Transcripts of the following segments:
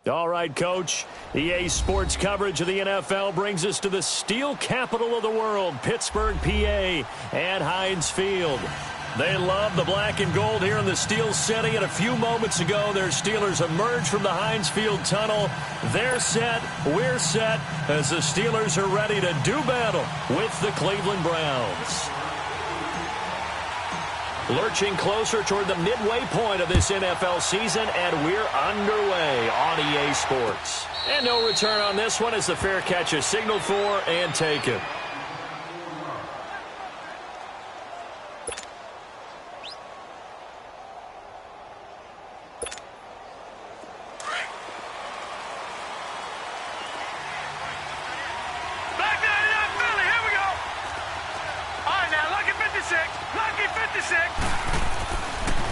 All right, Coach. EA Sports coverage of the NFL brings us to the steel capital of the world, Pittsburgh, PA, at Heinz Field. They love the black and gold here in the Steel City, and a few moments ago, their Steelers emerged from the Heinz Field tunnel. They're set, we're set, as the Steelers are ready to do battle with the Cleveland Browns. Lurching closer toward the midway point of this NFL season, and we're underway on EA Sports. And no return on this one as the fair catch is signaled for and taken.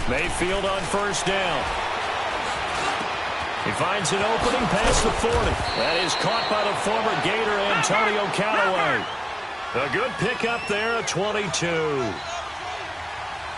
Mayfield on first down. He finds an opening past the 40. That is caught by the former Gator Antonio Callaway. A good pickup there at 22.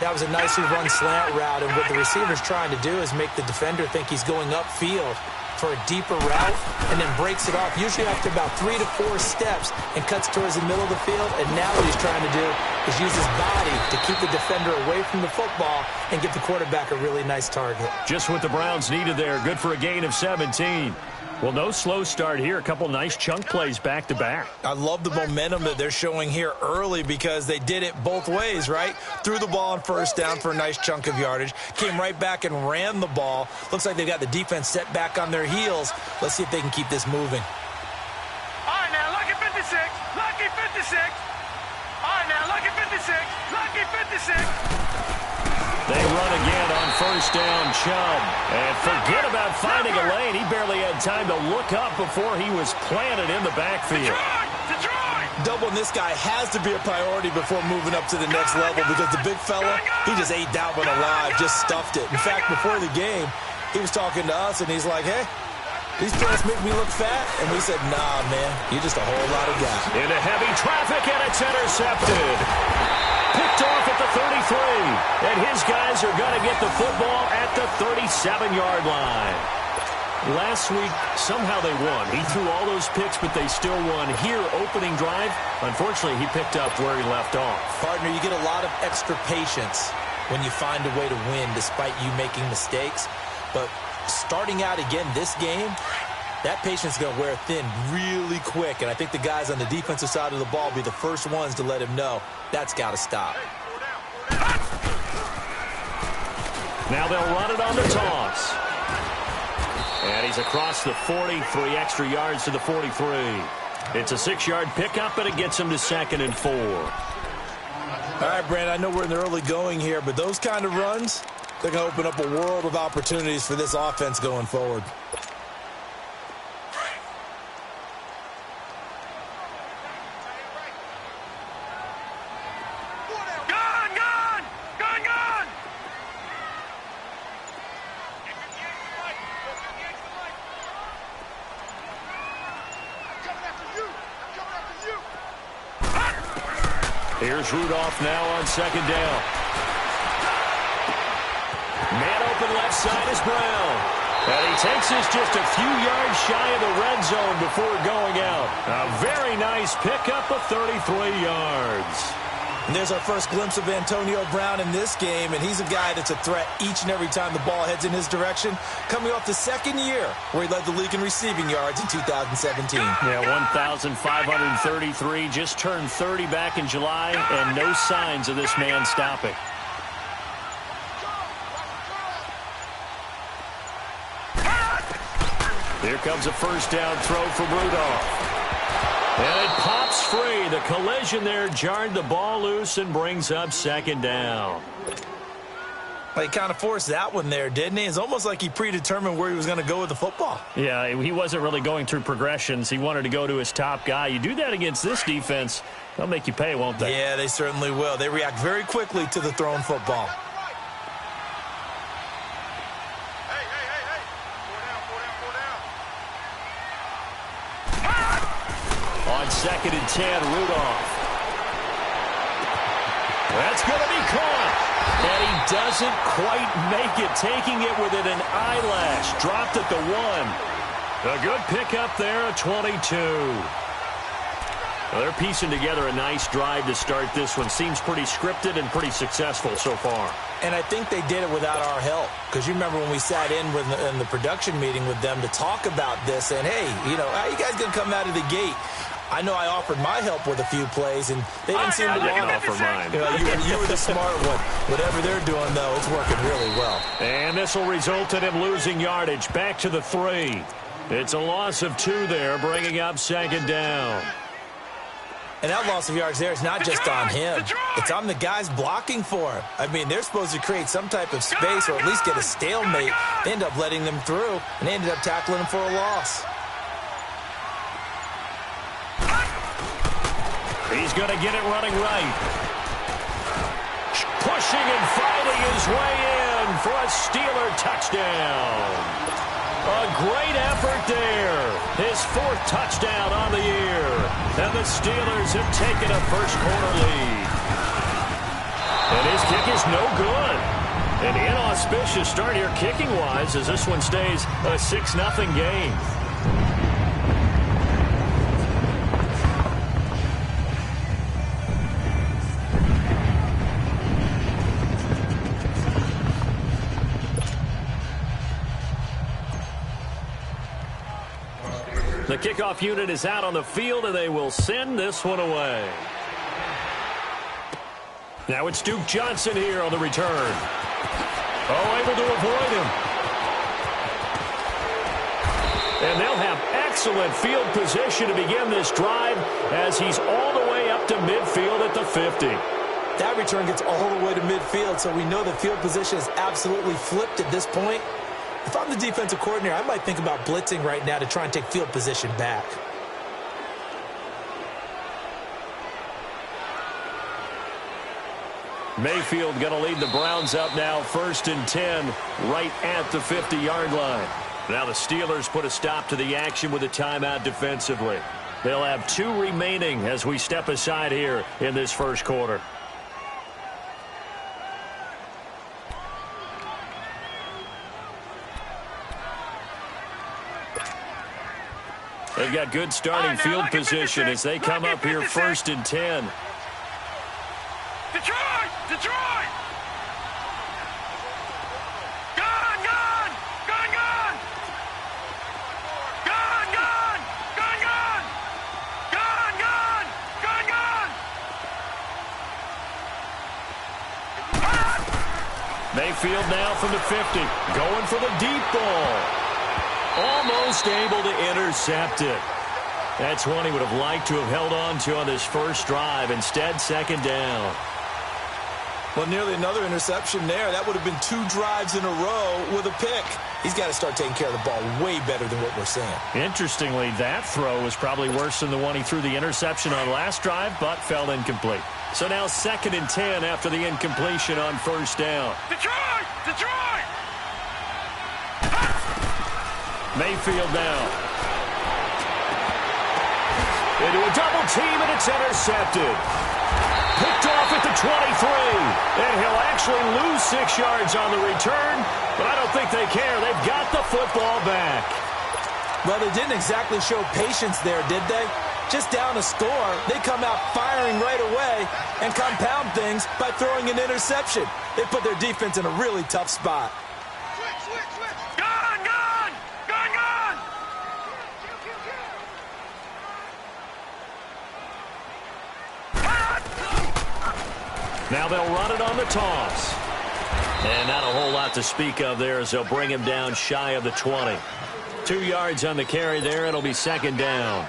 That was a nicely run slant route, and what the receiver's trying to do is make the defender think he's going upfield for a deeper route, and then breaks it off, usually after about 3 to 4 steps, and cuts towards the middle of the field. And now what he's trying to do is use his body to keep the defender away from the football and give the quarterback a really nice target. Just what the Browns needed there. Good for a gain of 17. Well, no slow start here. A couple nice chunk plays back-to-back. I love the momentum that they're showing here early because they did it both ways, right? Threw the ball on first down for a nice chunk of yardage. Came right back and ran the ball. Looks like they've got the defense set back on their heels. Let's see if they can keep this moving. All right, now, lucky 56. Lucky 56. All right, now, lucky 56. Lucky 56. They run again on first down, Chubb. And forget about finding a lane. He barely had time to look up before he was planted in the backfield. Doubling this guy has to be a priority before moving up to the next level because the big fella, he just ate that one alive, just stuffed it. In fact, before the game, he was talking to us, and he's like, hey, these pants make me look fat. And we said, nah, man, you're just a whole lot of guy. Into heavy traffic, and it's intercepted. Picked off at the 33, and his guys are going to get the football at the 37-yard line. Last week, somehow they won. He threw all those picks, but they still won. Here, opening drive, unfortunately, he picked up where he left off. Partner, you get a lot of extra patience when you find a way to win despite you making mistakes. But starting out again this game, that patience is going to wear thin really quick, and I think the guys on the defensive side of the ball will be the first ones to let him know that's got to stop. Now they'll run it on the toss. And he's across the 40, 3 extra yards to the 43. It's a 6-yard pickup, and it gets him to 2nd and 4. All right, Brandon, I know we're in the early going here, but those kind of runs, they're going to open up a world of opportunities for this offense going forward. Here's Rudolph now on 2nd down. Man open left side is Brown. And he takes us just a few yards shy of the red zone before going out. A very nice pickup of 33 yards. And there's our first glimpse of Antonio Brown in this game, and he's a guy that's a threat each and every time the ball heads in his direction, coming off the 2nd year where he led the league in receiving yards in 2017. Yeah, 1,533, just turned 30 back in July, and no signs of this man stopping. Here comes a first down throw from Rudolph. And it pops free. The collision there jarred the ball loose and brings up 2nd down. Well, he kind of forced that one there, didn't he? It's almost like he predetermined where he was going to go with the football. Yeah, he wasn't really going through progressions. He wanted to go to his top guy. You do that against this defense, they'll make you pay, won't they? Yeah, they certainly will. They react very quickly to the thrown football. On 2nd and 10, Rudolph. That's going to be caught. And he doesn't quite make it, taking it within an eyelash. Dropped at the 1. A good pickup there, a 22. Well, they're piecing together a nice drive to start this one. Seems pretty scripted and pretty successful so far. And I think they did it without our help. Because you remember when we sat in the production meeting with them to talk about this, and, hey, you know, how you guys going to come out of the gate? I know I offered my help with a few plays, and they didn't seem to want to offer mine. You know, you were the smart one. Whatever they're doing, though, it's working really well. And this will result in him losing yardage. Back to the 3. It's a loss of 2 there, bringing up second down. And that loss of yards there is not just on him. It's on the guys blocking for him. I mean, they're supposed to create some type of space or at least get a stalemate. They end up letting them through, and they ended up tackling him for a loss. He's going to get it running right. Pushing and fighting his way in for a Steeler touchdown. A great effort there. His 4th touchdown on the year. And the Steelers have taken a first-quarter lead. And his kick is no good. An inauspicious start here kicking-wise as this one stays a 6-0 game. The kickoff unit is out on the field, and they will send this one away. Now it's Duke Johnson here on the return. Oh, able to avoid him. And they'll have excellent field position to begin this drive as he's all the way up to midfield at the 50. That return gets all the way to midfield, so we know the field position is absolutely flipped at this point. If I'm the defensive coordinator, I might think about blitzing right now to try and take field position back. Mayfield going to lead the Browns up now, 1st and 10, right at the 50-yard line. Now the Steelers put a stop to the action with a timeout defensively. They'll have 2 remaining as we step aside here in this first quarter. They've got good starting field position as they come up here 1st and 10. Detroit! Detroit! Gone! Gone! Gone! Gone! Gone! Gone! Gone! Gone! Gone! Gone! Gone! Gone! Mayfield now from the 50, going for the deep ball. Almost able to intercept it. That's one he would have liked to have held on to on this first drive. Instead, second down. Well, nearly another interception there. That would have been 2 drives in a row with a pick. He's got to start taking care of the ball way better than what we're seeing. Interestingly, that throw was probably worse than the one he threw the interception on last drive, but fell incomplete. So now 2nd and 10 after the incompletion on first down. Detroit! Detroit! Mayfield now. Into a double team, and it's intercepted. Picked off at the 23. And he'll actually lose 6 yards on the return, but I don't think they care. They've got the football back. Well, they didn't exactly show patience there, did they? Just down a score, they come out firing right away and compound things by throwing an interception. They put their defense in a really tough spot. Gone! Gone! Gone! Gone! Now they'll run it on the toss. And not a whole lot to speak of there as they'll bring him down shy of the 20. 2 yards on the carry there. It'll be second down.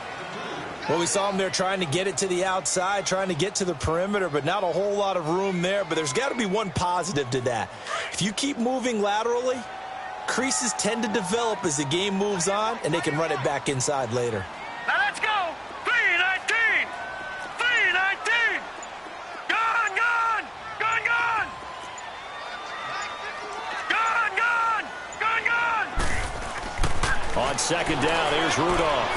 Well, we saw him there trying to get it to the outside, trying to get to the perimeter, but not a whole lot of room there. But there's got to be one positive to that. If you keep moving laterally, creases tend to develop as the game moves on, and they can run it back inside later. Now let's go! 3-19! 3-19! Gone! Gone! Gone! Gone! Gone! Gone! Gone! Gone! On second down, here's Rudolph.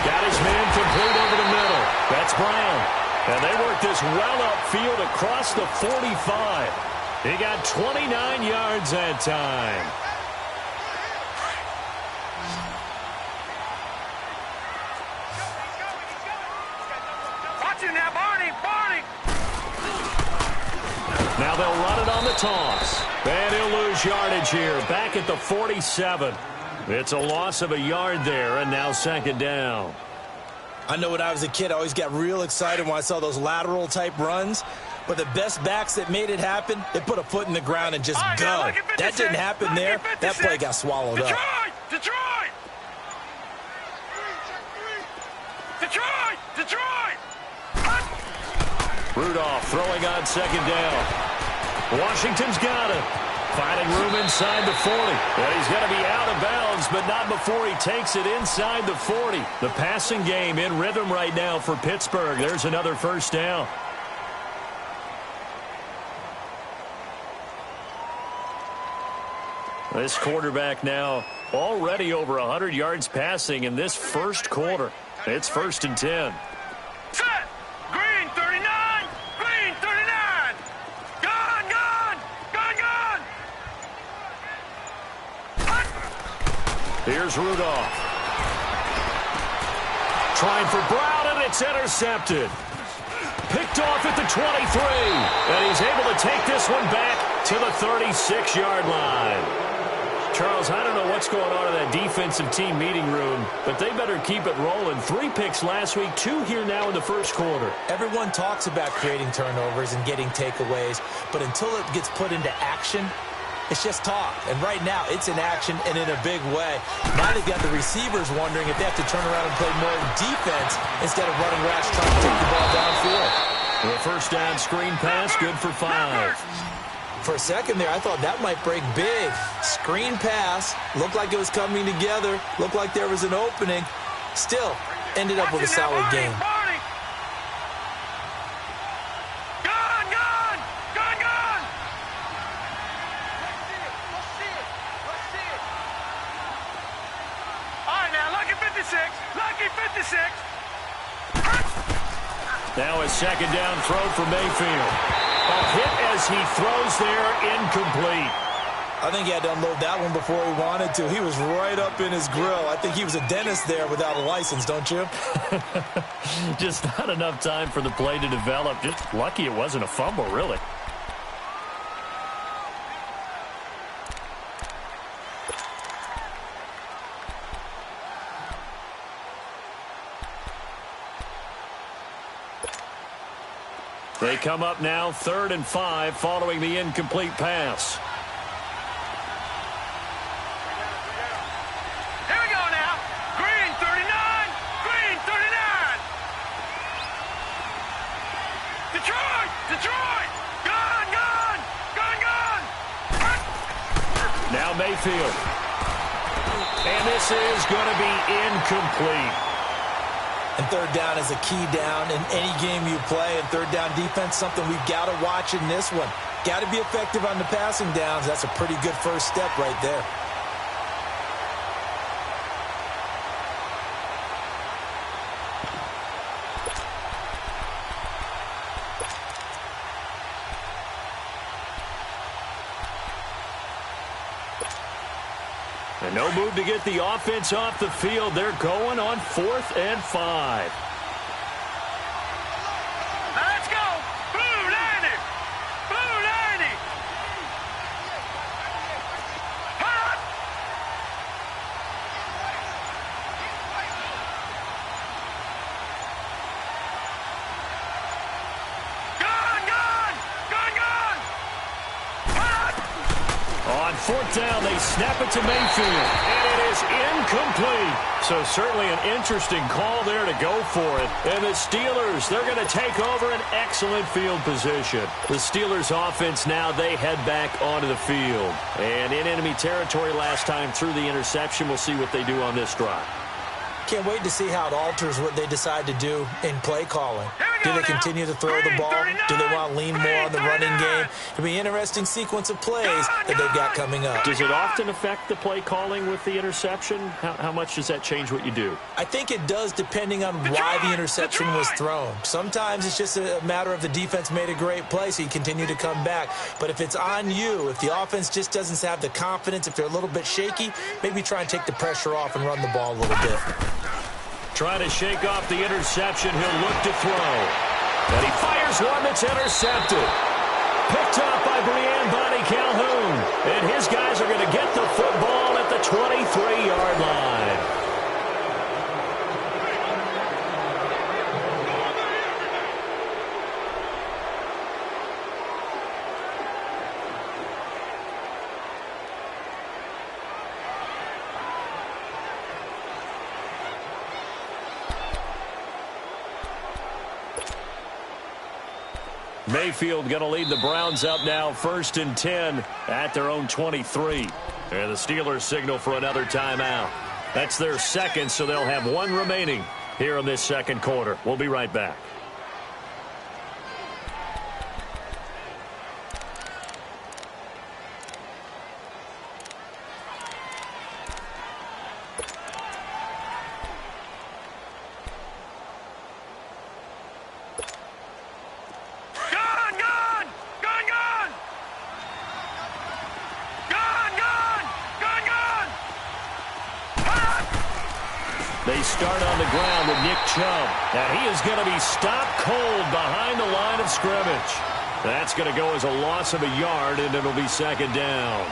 Got his man complete over the middle. That's Brown. And they work this well upfield across the 45. He got 29 yards that time. Now they'll run it on the toss. And he'll lose yardage here, back at the 47. It's a loss of a yard there, and now second down. I know when I was a kid, I always got real excited when I saw those lateral-type runs. But the best backs that made it happen, they put a foot in the ground and just go. That didn't happen there. That play got swallowed up. Detroit! Rudolph throwing on second down. Washington's got it. Finding room inside the 40. And he's going to be out of bounds, but not before he takes it inside the 40. The passing game in rhythm right now for Pittsburgh. There's another first down. This quarterback now already over 100 yards passing in this first quarter. It's 1st and 10. Set! Green 39! Green 39! Gone! Here's Rudolph. Trying for Brown, and it's intercepted. Picked off at the 23. And he's able to take this one back to the 36-yard line. Charles, I don't know what's going on in that defensive team meeting room, but they better keep it rolling. 3 picks last week, 2 here now in the first quarter. Everyone talks about creating turnovers and getting takeaways, but until it gets put into action, it's just talk. And right now, it's in action and in a big way. Now they've got the receivers wondering if they have to turn around and play more defense instead of running rash trying to take the ball downfield. The first down screen pass, good for 5. For a second there, I thought that might break big. Screen pass, looked like it was coming together, looked like there was an opening. Still, ended up with a solid game. Lucky 56. Now a second down throw for Mayfield. A hit as he throws there, incomplete. I think he had to unload that one before he wanted to. He was right up in his grill. I think he was a dentist there without a license, don't you? Just not enough time for the play to develop. Just lucky it wasn't a fumble, really. They come up now 3rd and 5 following the incomplete pass. Here we go now. Green 39. Green 39. Detroit. Gone. Now Mayfield. And this is going to be incomplete. And third down is a key down in any game you play. And third down defense, something we've got to watch in this one. Got to be effective on the passing downs. That's a pretty good first step right there. And no move to get the offense off the field. They're going on 4th and 5. Now let's go. Blue 90. Hot. On 4th down, they snap it to Mayfield, and it is incomplete. So certainly an interesting call there to go for it. And the Steelers, they're going to take over an excellent field position. The Steelers offense now, they head back onto the field. And in enemy territory last time through the interception. We'll see what they do on this drive. Can't wait to see how it alters what they decide to do in play calling. Do they continue to throw the ball? Do they want to lean more on the running game? It'll be an interesting sequence of plays that they've got coming up. Does it often affect the play calling with the interception? How much does that change what you do? I think it does depending on why the interception was thrown. Sometimes it's just a matter of the defense made a great play, so you continue to come back. But if it's on you, if the offense just doesn't have the confidence, if they're a little bit shaky, maybe try and take the pressure off and run the ball a little bit. Trying to shake off the interception. He'll look to throw. And he fires one that's intercepted. picked up by Brian Calhoun. And his guys are going to get the football at the 23-yard line. Mayfield going to lead the Browns up now, 1st and 10 at their own 23. And the Steelers signal for another timeout. That's their second, so they'll have one remaining here in this second quarter. We'll be right back. They start on the ground with Nick Chubb. And he is going to be stopped cold behind the line of scrimmage. That's going to go as a loss of a yard, and it'll be second down.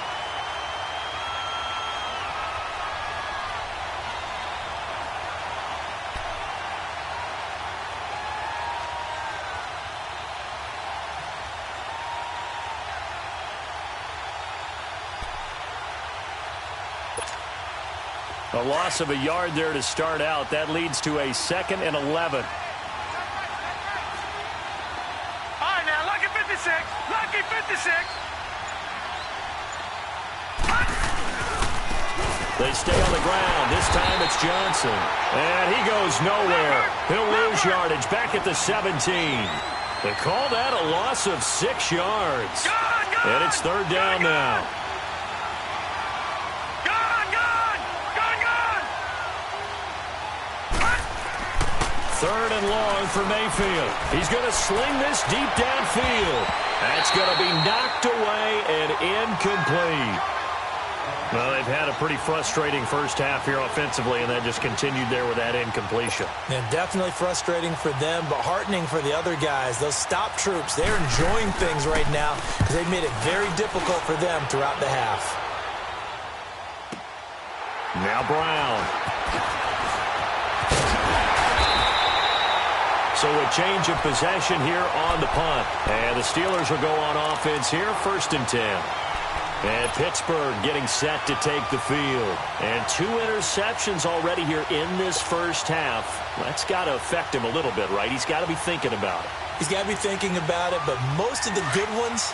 A loss of a yard there to start out. That leads to a 2nd and 11. All right, now, lucky 56. Lucky 56. They stay on the ground. This time it's Johnson. And he goes nowhere. He'll lose yardage back at the 17. They call that a loss of 6 yards. And it's 3rd down now. 3rd and long for Mayfield. He's going to sling this deep downfield. That's going to be knocked away and incomplete. Well, they've had a pretty frustrating first half here offensively, and that just continued there with that incompletion. And definitely frustrating for them, but heartening for the other guys. Those stop troops, they're enjoying things right now because they've made it very difficult for them throughout the half. Now Brown. So a change of possession here on the punt. And the Steelers will go on offense here, 1st and 10. And Pittsburgh getting set to take the field. And 2 interceptions already here in this first half. That's got to affect him a little bit, right? He's got to be thinking about it. He's got to be thinking about it, but most of the good ones,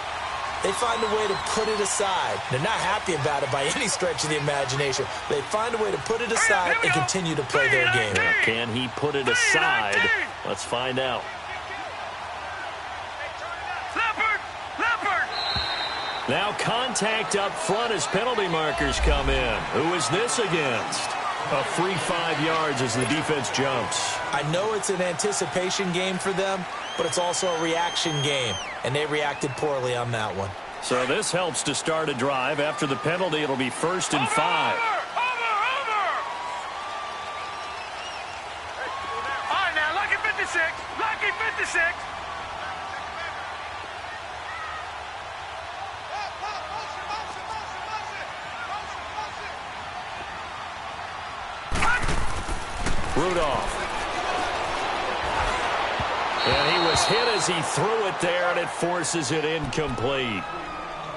they find a way to put it aside. They're not happy about it by any stretch of the imagination. They find a way to put it aside and continue to play their game. Can he put it aside? Let's find out. Now contact up front as penalty markers come in. Who is this against? A free 5 yards as the defense jumps. I know it's an anticipation game for them, but it's also a reaction game, and they reacted poorly on that one. So this helps to start a drive. After the penalty, it'll be 1st and 5. All right, now, lucky 56. Lucky 56. Rudolph. And he was hit as he threw it there, and it forces it incomplete.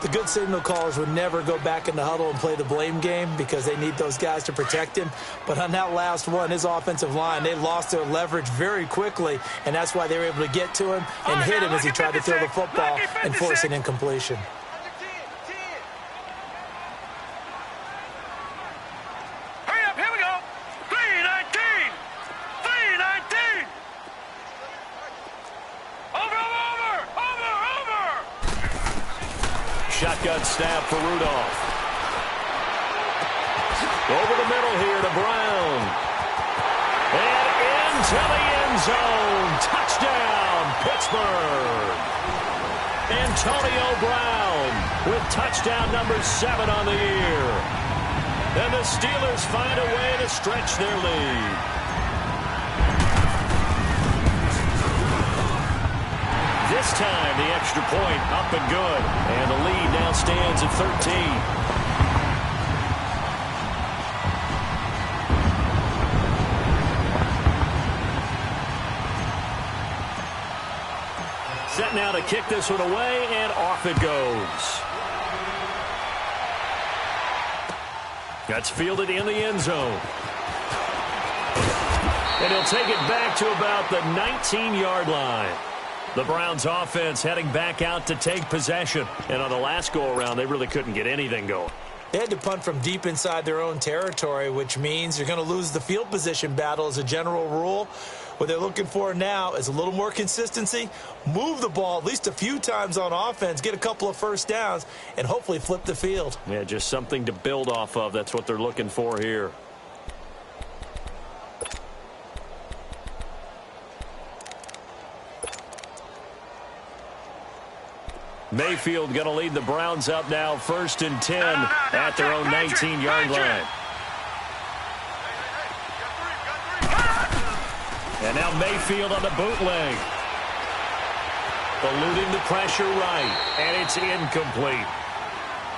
The good signal callers would never go back in the huddle and play the blame game because they need those guys to protect him. But on that last one, his offensive line, they lost their leverage very quickly, and that's why they were able to get to him and hit him as he tried to throw the football and force an incompletion. Shotgun snap for Rudolph. Over the middle here to Brown. And into the end zone. Touchdown, Pittsburgh. Antonio Brown with touchdown number 7 on the year. And the Steelers find a way to stretch their lead. This time, the extra point up and good. And the lead now stands at 13. Set now to kick this one away, and off it goes. That's fielded in the end zone. And he'll take it back to about the 19-yard line. The Browns offense heading back out to take possession. And on the last go-around, they really couldn't get anything going. They had to punt from deep inside their own territory, which means you're going to lose the field position battle as a general rule. What they're looking for now is a little more consistency, move the ball at least a few times on offense, get a couple of first downs, and hopefully flip the field. Yeah, just something to build off of. That's what they're looking for here. Mayfield going to lead the Browns up now, 1st and 10 at their own 19-yard line. And now Mayfield on the bootleg. Eluding the pressure right, and it's incomplete.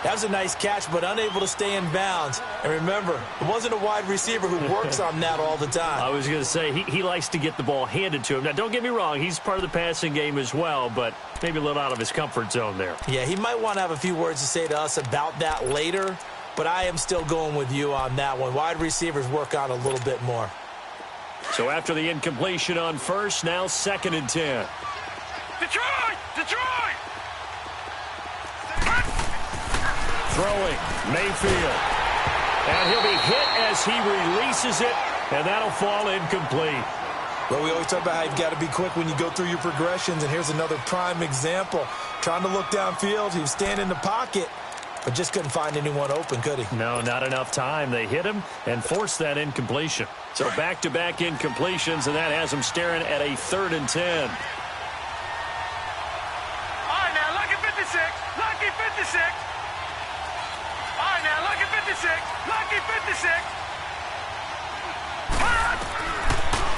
That was a nice catch, but unable to stay in bounds. And remember, it wasn't a wide receiver who works on that all the time. I was going to say, he likes to get the ball handed to him. Now, don't get me wrong, he's part of the passing game as well, but maybe a little out of his comfort zone there. Yeah, he might want to have a few words to say to us about that later, but I am still going with you on that one. Wide receivers work on a little bit more. So after the incompletion on 1st, now 2nd and 10. Detroit! Detroit! Throwing, Mayfield. And he'll be hit as he releases it, and that'll fall incomplete. Well, we always talk about how you've got to be quick when you go through your progressions, and here's another prime example. Trying to look downfield, he was standing in the pocket, but just couldn't find anyone open, could he? No, not enough time. They hit him and forced that incompletion. So back-to-back incompletions, and that has him staring at a 3rd and 10. All right, now, lucky 56. Lucky 56. All right, now, lucky 56. Lucky 56.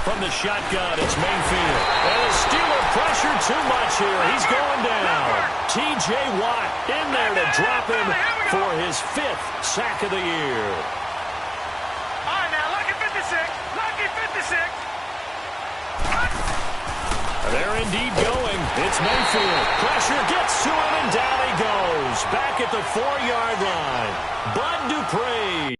From the shotgun, it's Mayfield. And the Steeler pressure too much here. He's going down. T.J. Watt in there to drop him for his 5th sack of the year. All right, now, lucky 56. Lucky 56. They're indeed going. It's Mayfield. Pressure gets to him, and down he goes. Back at the 4-yard line. Bud Dupree.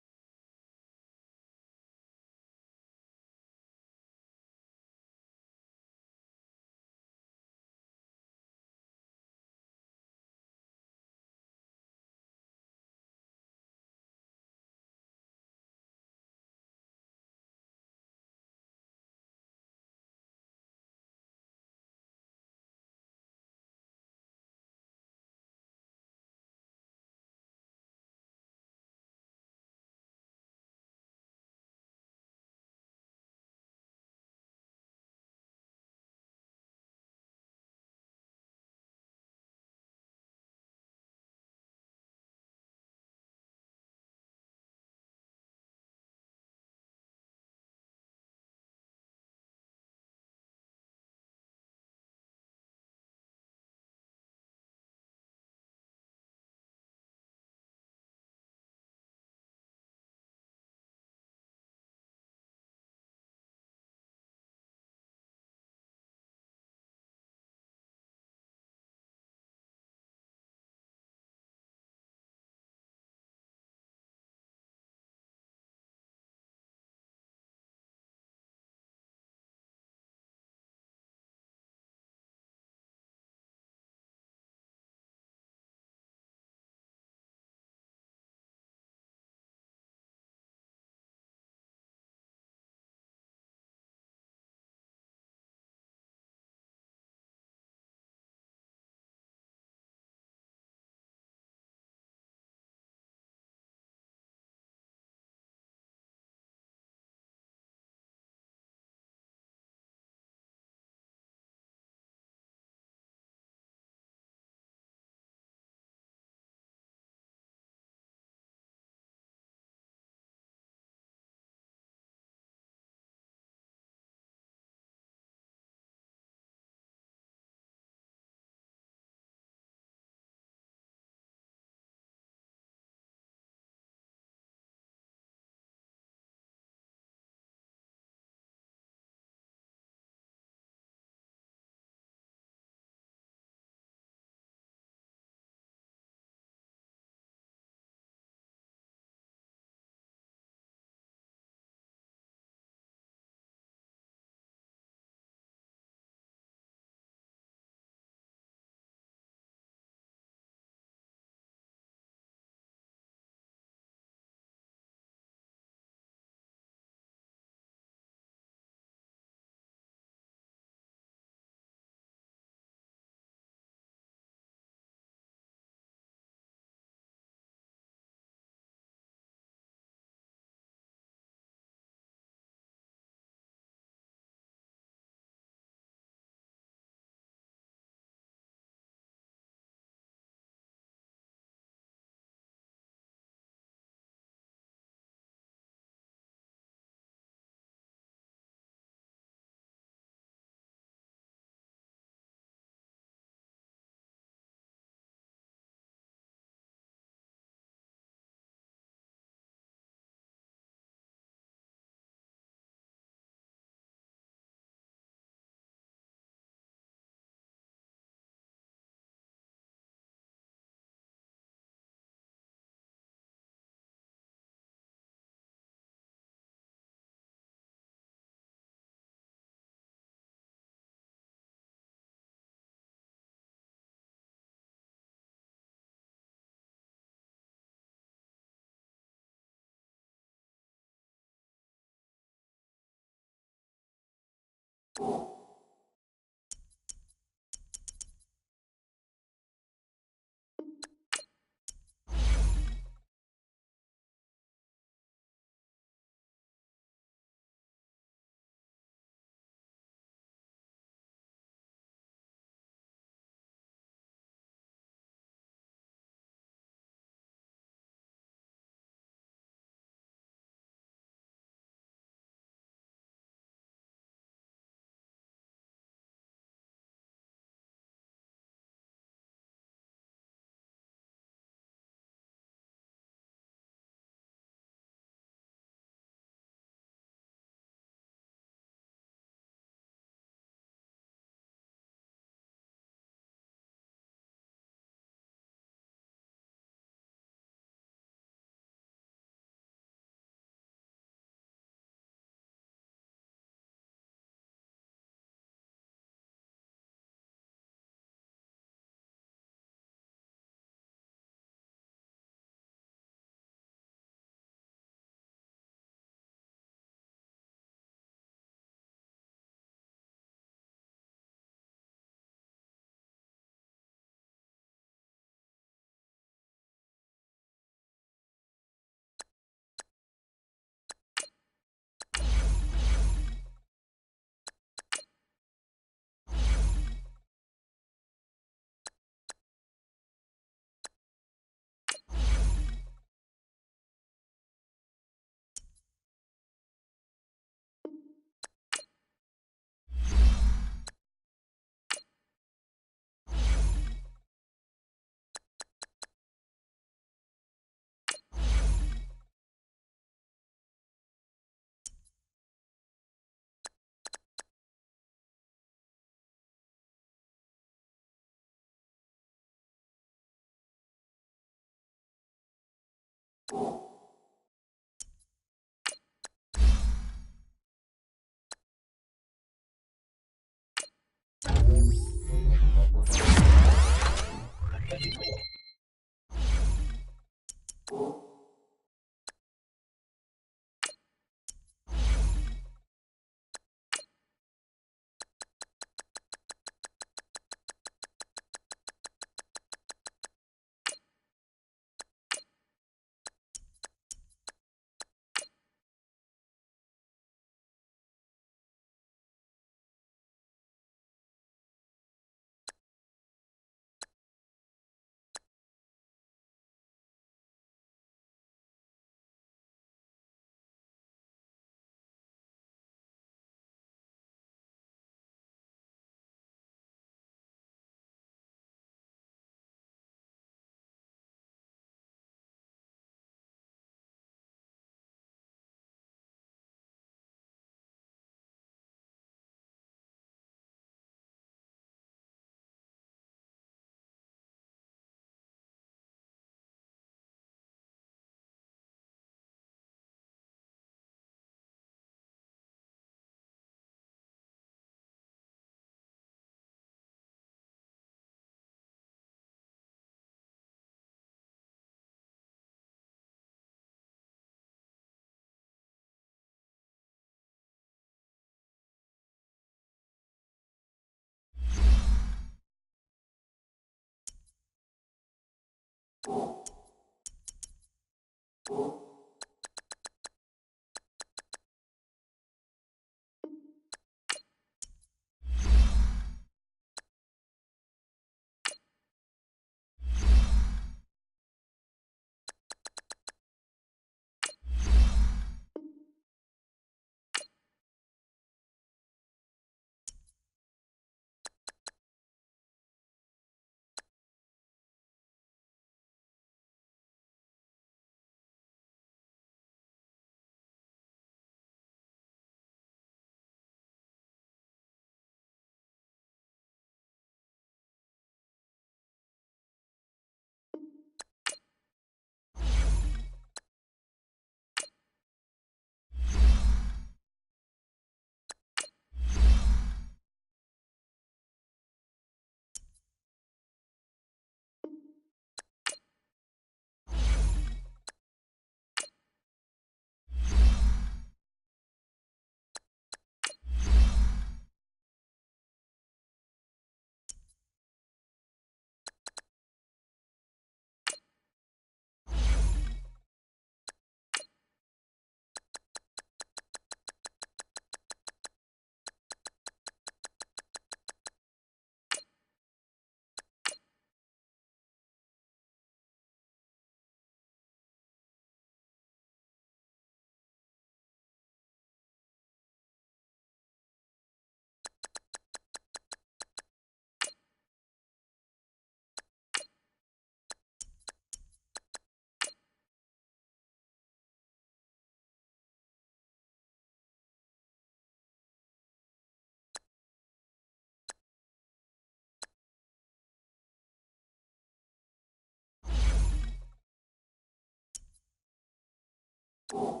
You